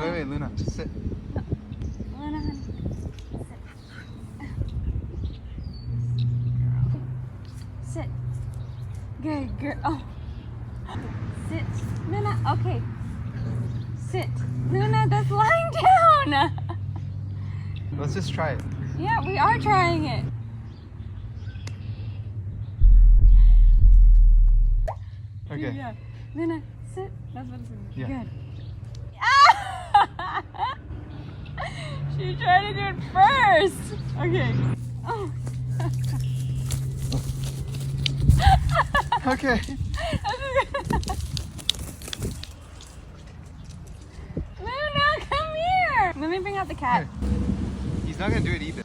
wait, Luna, just sit. Luna, honey. Sit. Sit. Good girl. Oh. Sit. Luna, okay. Sit. Luna, that's lying down. Let's just try it. Yeah, we are trying it. Okay. Yeah. Luna, sit. That's what it's doing. Yeah. Good. She tried to do it first. Okay. Oh. Okay. Luna, come here. Let me bring out the cat. He's not gonna do it either.